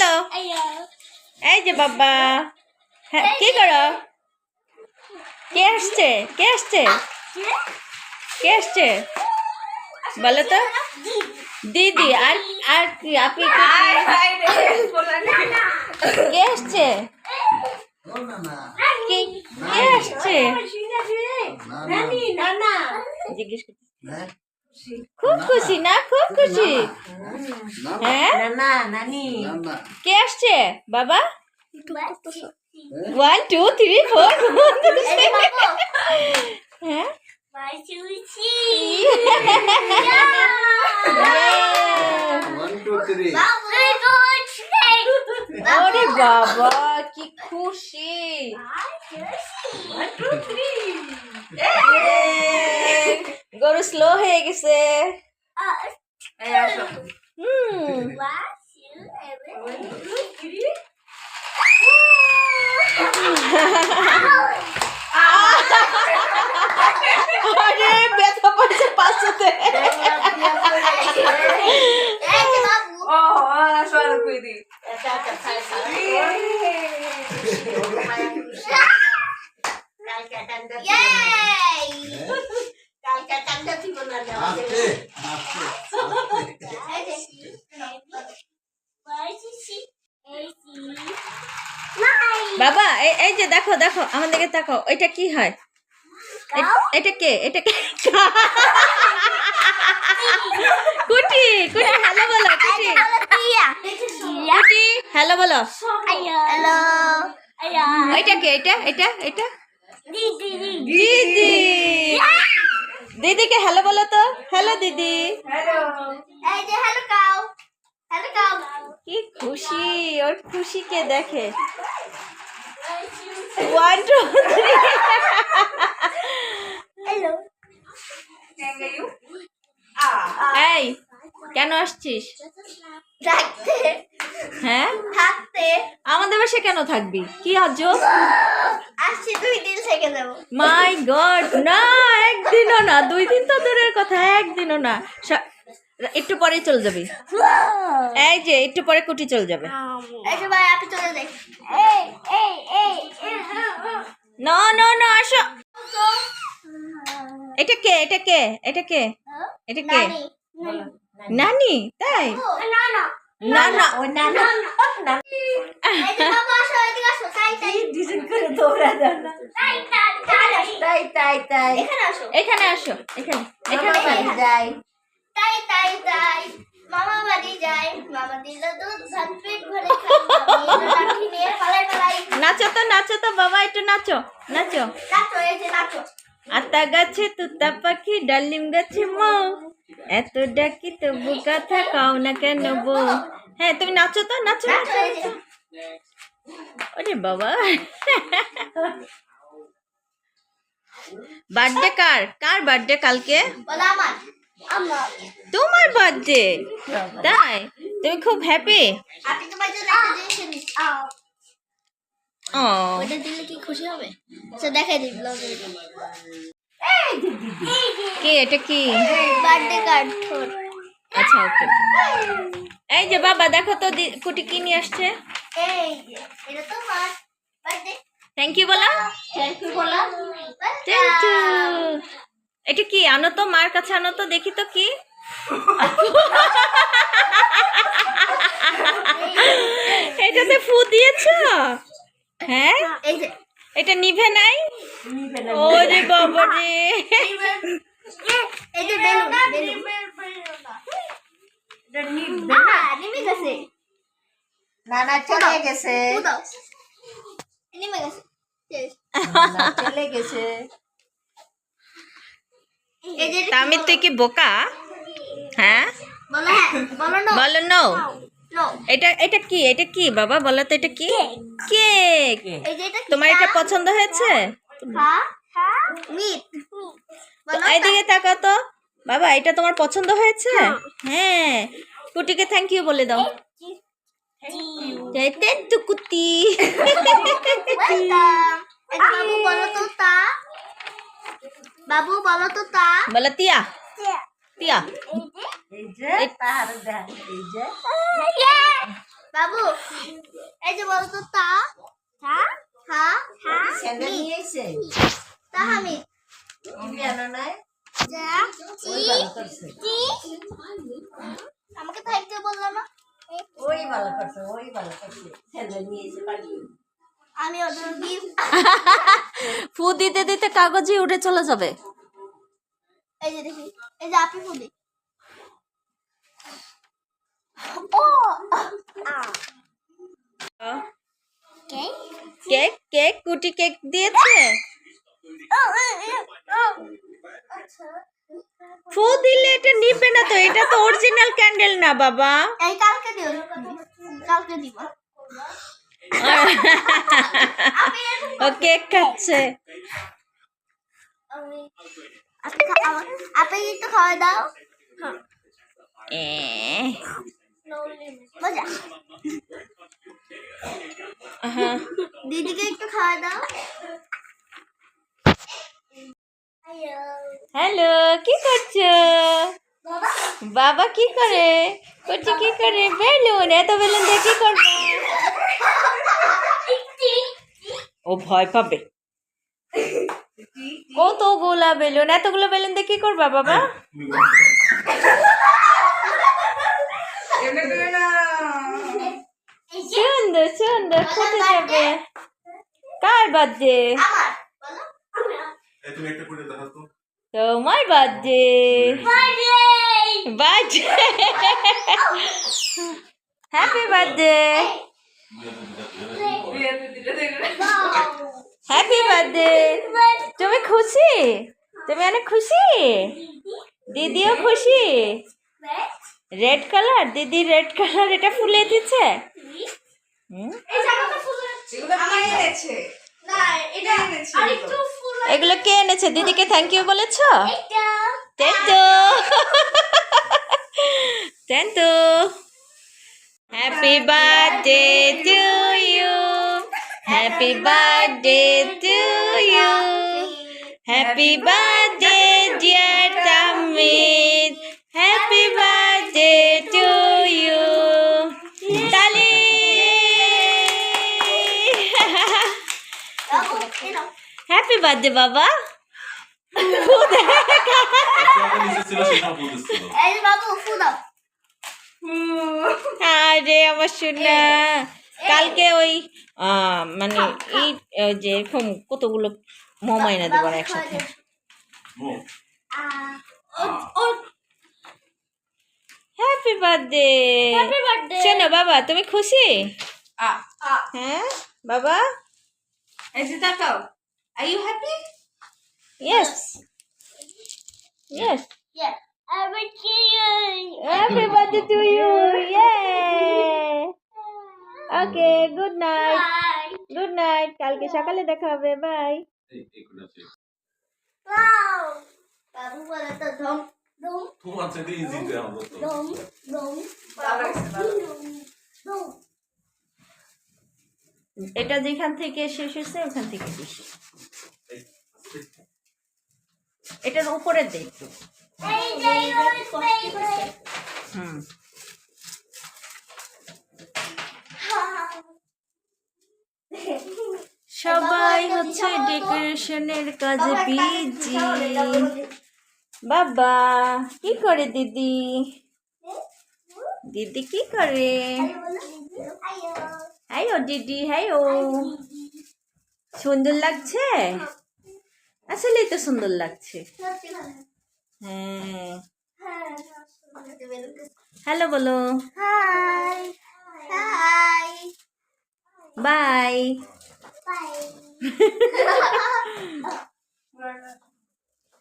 বলো এই যে বাবা হ্যাঁ কি করো কে আসছে কে আসছে কে আসছে বলো তো দিদি আর আর কি আপনি কে আসছে কে কে আসছে জিজ্ঞেস করছি খুব খুশি না খুব খুশি হ্যাঁ কে আসছে বাবা 1 2 3 4 হ্যাঁ ওরে বাবা কি খুশি গরু স্লো হয়ে গেছে আরে ব্যথা পাচ্ছে পাঁচতে বাবা এই যে দেখো দেখো আমার দিকে তাকাও এটা কি হয় এটা কে কুটি কুটি হ্যালো বলো কুটি কুটি হ্যালো বলো হ্যালো এটা কে এটা দিদি দিদিকে হ্যালো বলো তো হ্যালো দিদি এই যে হ্যালো কাউ কি খুশি ওর খুশিকে দেখে 1 2 3 হ্যালো এই কেন আসছিস থাকতে হ্যাঁ আমাদের বাসায় কেন থাকবি কি আজব আসছি 2 দিন থেকে যাব মাই গড না একদিনও না 2 দিন তো দূরের কথা একদিনও না একটু পরেই চলে যাবি এই যে একটু পরে কুটি চলে যাবে এই যে ভাই আপনি চলে যাই না না না আসো এটা কে নানি তাই না না ওই না এই যে বাবা আসো এদিকে আসো তাই ডিজাইন করে দৌড়া দাও না তাই এখানে আসো এখানে যাই তাই মামা বাড়ি যাই মামা দিল দুধ ভাত পেট ভরে খাই লাঠি নিয়ে পালাই নাচো তো বাবা একটু নাচো এই যে নাচো আতা গাছে তুতা পাখি ডালিম গাছে মৌ এত ডাকি তবু কথা কাও না কেন বউ হ্যাঁ তুমি নাচো তো নাচো এই যে ওরে বাবা বার্থডে কার বার্থডে কালকে বলো আমার তোমার বার্থডে তাই তুমি খুব হ্যাপি আপনি তোমার জন্য একটা জিনিস এনেছি ও ওটা দিলে কি খুশি হবে আচ্ছা দেখাই দিই ব্লগে কে এটা কি বার্থডে কার্ড তোর আচ্ছা ওকে এই যে বাবা দেখো তো কুটি কি নিয়ে আসছে এই যে এটা তোমার বার্থডে থ্যাংক ইউ বলো থ্যাংক ইউ বলো থ্যাংক ইউ এটা কি আনো তো মার কাছে আনো তো দেখি তো কি এটাতে ফু দিয়েছো হ্যাঁ এই যে এটা নিভে নাই ওরে বাবা রে এই যে বেলুন নিমে গেছে নানা চলে গেছে নিমে গেছে চলে গেছে এই যে তামির তুই কি বোকা হ্যাঁ বলো হ্যাঁ বলো না বলো নো নো এটা কি বাবা বলো তো এটা কি কেক এই যে এটা তোমার এটা পছন্দ হয়েছে হ্যাঁ মিট বলো এইদিকে তাকাও তো বাবা এটা তোমার পছন্দ হয়েছে হ্যাঁ কুটিকে থ্যাংক ইউ বলে দাও যাইতে টুকুতি ওয়েলকাম বাবু বলো তো তা বাবু বলো তো তা বলো তিয়া তিয়া এই যে তার দেখ এই যে বাবু এই যে বলতো তা হা হা হা স্যান্ডেল নিয়ে এসে তাহামিদ তুমি আনো নাই যা ওই ভালো করছে টি আমাকে থ্যাংক ইউ বললাম না ওই ভালো করছে স্যান্ডেল নিয়ে এসে পাঠিয়ে আমি ওদের গিফট ফু দিতে দিতে কাগজই উঠে চলে যাবে। এই যে দেখি এই যে আপনি ফুলি ও কে কেক কেক কুটি কেক দিয়েছে। আচ্ছা ফু দিলে এটা নিবে না তো, এটা তো অরিজিনাল ক্যান্ডেল না বাবা। এই কালকে দিও কালকে দিব ও কেক খাচ্ছে। আপনি একটু খাওয়া দাও এ, মজা হ্যাঁ। দিদিকে একটু খাওয়া দাও হ্যালো, কি করছো? বাবা কি করে? কুটি কি করে? বেলুন, এত বেলুন দিয়ে কি করবে? ও ভয় পাবে। কতগুলা বেলুন, এতগুলো বেলুন দিয়ে কি করবা বাবা? সুন্দর সুন্দর ফুটে যাবে। কার বার্থডে? আমার বলো তুমি একটা করে দেখাও তো। তোমার birthday. Birthday, happy birthday, happy birthday. তুমি খুশি? তুমি অনেক খুশি? দিদিও খুশি? রেড কালার, দিদি রেড কালার এটা ফুলে দিচ্ছে। হুম, এই জামাটা ফুল না এটা আরেকটু ফুল এগুলো কে এনেছে? দিদিকে থ্যাংক ইউ বলেছো? এটা টেন্টু, টেন্টু, happy birthday to you, happy birthday to you, happy birthday dear Tahmid, happy birthday to you. তালি। বাবু এই নাও হ্যাপি বার্থডে বাবা। একটা নিচে ছিল সেটা বলতেছিল। এই যে বাবু ফুল দাও আরে আমার সোনা, কালকে ওই মানে এই যে এরকম কতগুলো মোমাইনা দেবার একসাথে। ও, হ্যাপি বার্থডে। হ্যাপি বার্থডে শোনো বাবা, তুমি খুশি? হ্যাঁ বাবা, Are you happy? Yes yes, yeah আমি চিয়াই happy birthday to you. Yeah, okay, good night, bye good night, কালকে সকালে দেখা হবে, বাই। এই কোন আছে? ওয়াও বাবু বলে তো ধম ধম তোমার সাথে ইজি দেওয়া হলো তো। ধম ধম ভালো হয়েছে, ভালো। ধম এটা যেখান থেকে শেষ হয়েছে ওখান থেকে বেশি। এই, এটার উপরে দে একটু। এই যে ওই পেইপে হুম, সবাই হচ্ছে ডেকোরেশনের কাজে বিজি। বাবা কি করে? দিদি, দিদি কি করে? হাই ও দিদি, হাই ও। সুন্দর লাগছে, আসলেই তো সুন্দর লাগছে। হ্যাঁ, হ্যালো বলো, হাই হাই বাই। বাই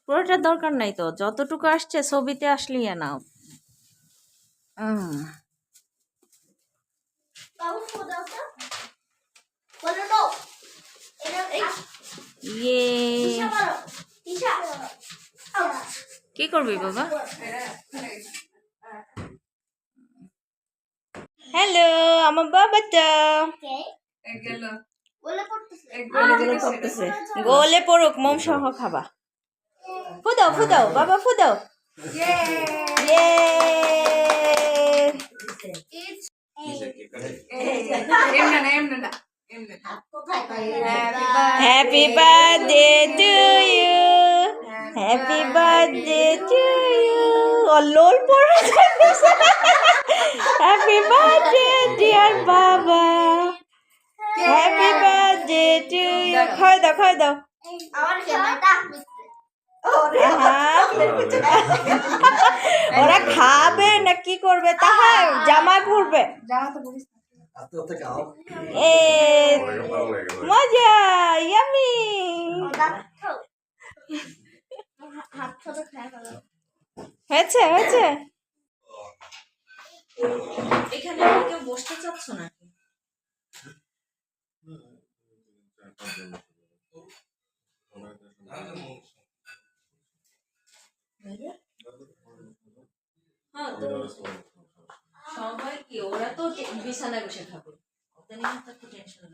পুরোটা দরকার নাই তো, যতটুকু আসছে ছবিতে আসলেই নাও। বাবু ফুল দাও তো বলো তো এটা ইয়ে, ঈশা বলো ঈশা কি করবি বাবা? হ্যালো আমার বাবাটা কে গেল বলে পড়তেছে গোলে পড়তেছে। গোলে পড়ুক, মোম সহ খাবা। ফুদাও ফুদাও বাবা, ফুদাও। ইয়ে, কিসে কেক কাটে? কোথায় পাই happy birthday to you happy birthday to you lol পড়ে হ্যাপি বার্থডে ডিয়ার বাবা হ্যাপি বার্থডে টু ইউ খাই দাও আমার জামাটা আহা, ওরা খাবে না কি করবে তাহা জামায় পড়বে এ মজা ইয়ামি হাত ছোট খায় ফেলো। হয়েছে এখানে কেউ বসতে চাচ্ছ নাকি হ্যাঁ তো সবাই কি ওরা তো বিছানায় বসে খাবে ওদের নিয়ে তো একটু টেনশন